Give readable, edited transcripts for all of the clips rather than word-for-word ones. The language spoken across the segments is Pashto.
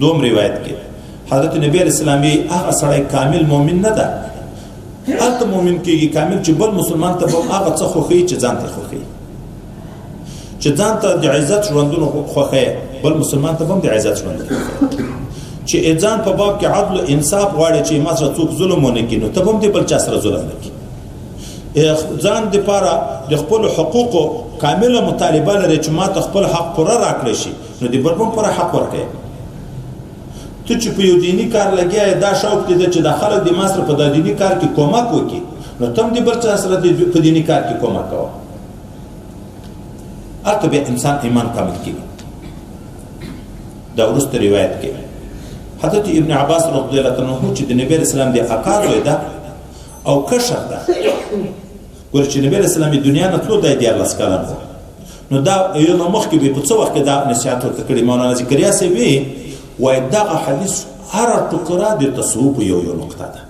دوم روایت کې حضرت نبی علیہ السلام هغه سړی کامل مؤمن نه ده هلته مؤمن کېږي کامل چې بل مسلمان ته به هغه څه خوښوي چې ځان ته خوښوي چې ځان ته د عزت ژوندون خوښوي بل مسلمان ته هم د عزت ژوندون چې ځان په باب کې عدل او انصاف غواړي چې ما سره څوک ظلم ونه کړي نو ته هم دې بل چا سره ظلم نه کړي ځان دپاره د خپلو حقوقو کامله مطالبه لري چې ما ته خپل حق پوره راکړی شي نو د بل هم پوره حق ورکړي ته چې په یو دیني کار لګیا یې دا شوق دی چې دا خلک د ما سره په دا دیني کار کې کومک وکړي نو ته هم د بل چا سره په دیني کار کې کومک کوه هلته بیا انسان ایمان کامل کېږي دا وروسته روایت کې حضرت ابن عباس رضی الله عنه چې د نبی اسلام د اکا زوی ده او کشر ده ګوره چې نبی اسلام د دنیا نه تلو دی 14 کلن نو دا یو نو مخکې به په څه وخت کې دا نصیحت ورته کړی مولانا ذکریا صاحب وایي دغه حدیث هر ټکره د تصوف یو نقطه ده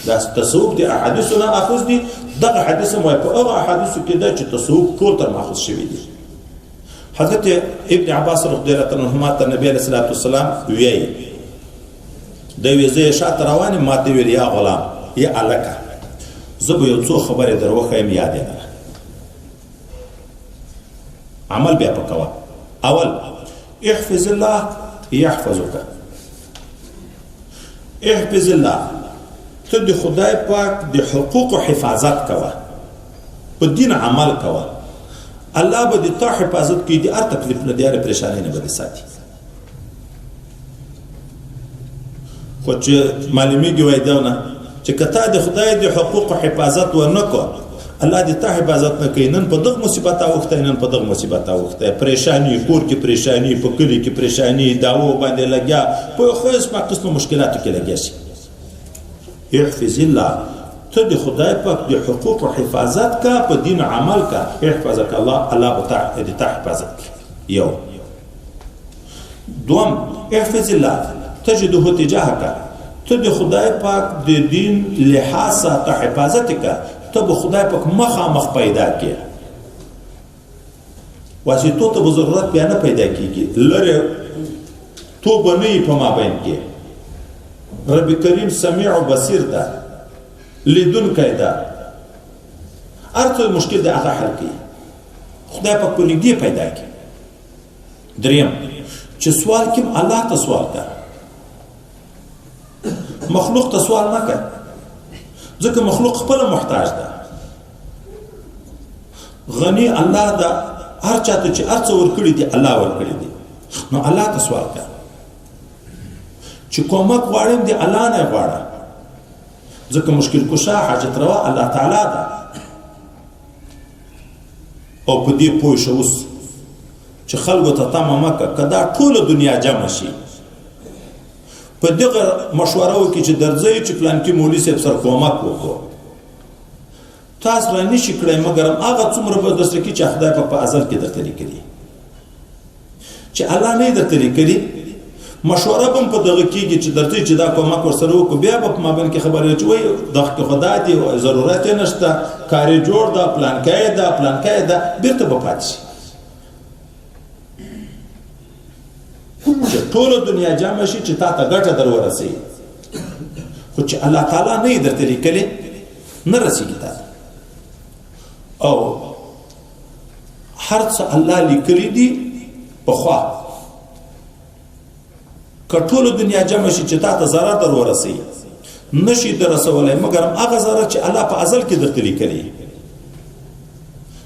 دا تصوف د احادیثو نه اخذ دي دغه حدیث هم وایي په هغه احادیثو کې ده چې تصوف ټول تر ماخذ شوي دي حضرت ابن عباس رضی الله عنهما ته نبی علیه الصلاة والسلام وایي د یوې ځای شاته روان یم ما ته ویل یا غلام یا هلکه زه به یو څو خبرې در وښیم یاد یې لره عمل بیا په کوه اول احفظ الله يحفظك احفظ الله ته د خدای پاک د حقوقو حفاظت کوه په دین عمل کوه الله به د تا حفاظت کوي د هر تکلیف نه د هر پریشانۍ نه به دې ساتي خو چې معلومیږي وایي دا نه چې که تا د خدای د حقوقو حفاظت ونه کړه الله دې تا حفاظت نه کوي نن په دغه مصیبت اوخته نن په دغه مصیبت اوخته پریشانی کور کې پریشانی په کلی کې پریشانی داو باندې لګیا په خو اسمه قسم مشکلاتو کې لګیا شي احفظ الله ته د خدای پاک د حقوقو حفاظت کا په دین عمل کا احفظك الله الله تعالی دې تا حفاظت کوي یو دوم احفظ الله تجده تجاهك ته د خدای پاک د دین لحاظ ساته حفاظت کا ته به خدای پاک مخامخ پیدا کړي واسطو ته به ضرورت بیا نه پیدا کېږي لرې تو به نه یې په مابین کې رب کریم سمیع و بصیر ده لیدونکی ده هر څه مشکل ده هغه حل کوي خدای پاک په نږدې پیدا کړي دریم چې سوال کوم الله ته سوال کوه مخلوق ته سوال نه کوي ځکه مخلوق خپل محتاج ده غنی الله ده هر چاته چې هر څه ورکړي دي الله ورکړي دي نو الله ته سوال کوه چې کومک غواړم دي الله نه غواړه ځکه مشکل کشا حاجت روا الله تعالی ده او په دې پوه شو اوس چې خلکو ته تمامه کدا ټول دنیا جمع شي په دغه مشوره وکړي چې درځي چې پلان کې مولوی صاحب سره کومک وکړو تاسو را نشي کړئ مګر هغه څومره به درسره کې چې خدای په ازل کې درته لیکلي چې الله نه درته لیکلي مشوره بم په دغه کېږي چې درته چې دا کومک ورسره وکړو بیا په مابین کې خبرې چې وای دغه خدای دی ضرورت نشته کاری جوړ دا پلان کې دا بیرته به پاتې شي چې ټول دنیا جمع شي چې تا ته ګټه در ورسي خو چې الله تعالی نه درته لیکلي نه رسیږي تا او هر څه الله لیکلي دي په خوا کټول دنیا جمع شي چې تا ته zarar در ورسي نشي در رسولای مګر هغه zarar چې الله په ازل کې درته لیکلي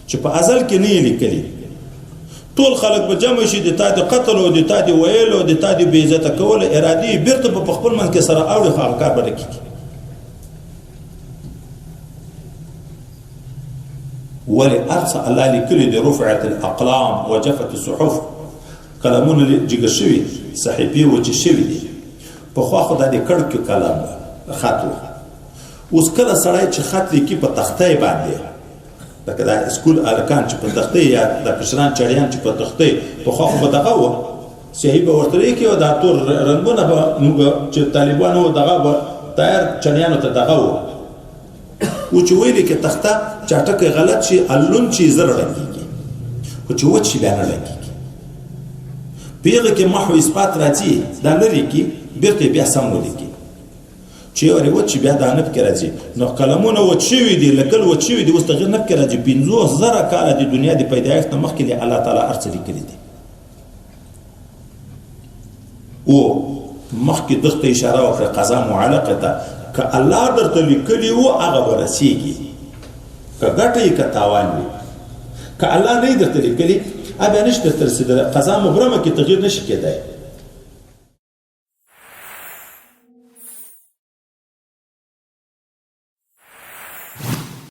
چې په ازل کې نه لیکلي ټول خلک به جمع شي د تا د قتل او د تا د ویل او د تا د بې عزته کول ارادي بیرته په خپل منځ کې سره اوړي خو کار به کوي ولارسل الله لیکلي د رفعت الاقلام وجفت الصحف قلمونه جګ شوي صحیفې وچ شوي دي په خوا خو د کړ کې کلام خط اوس کله سړی چې خط لیکي په تخته باندې لکه دا اسکول ارکان چې په تخته یا د کشران چړیان چې په تخته په خوا خو دغه و صحیح به ورته کې او دا تور رنگونه به چې طالبانو دغه به تیار چړیانو ته دغه و او چې ویلې کې تخته چاټکه غلط شي الون چې زر رنګيږي او چې وچ شي بیان رنګيږي په هغه کې محو اثبات راځي دا لري کې بیرته بیا سم ولیکي چې اوري و چې بیا دا نه پکې راځي نو قلمونه و چې وي دي لکل و چې وي دي اوس تغیر نه پکې راځي 50000 کاله د دنیا د پیدایښت نه مخکې الله تعالی ارڅ لیکلي دي او مخکې دغه اشاره وکړه قضا معلقه ده که الله درته لیکلي وو هغه ورسیږي که ګټه یې که تاوان وي که الله نه درته لیکلي ابیا نشته تر رسېدلی قضا مبرمه کې تغیر نشي کېدای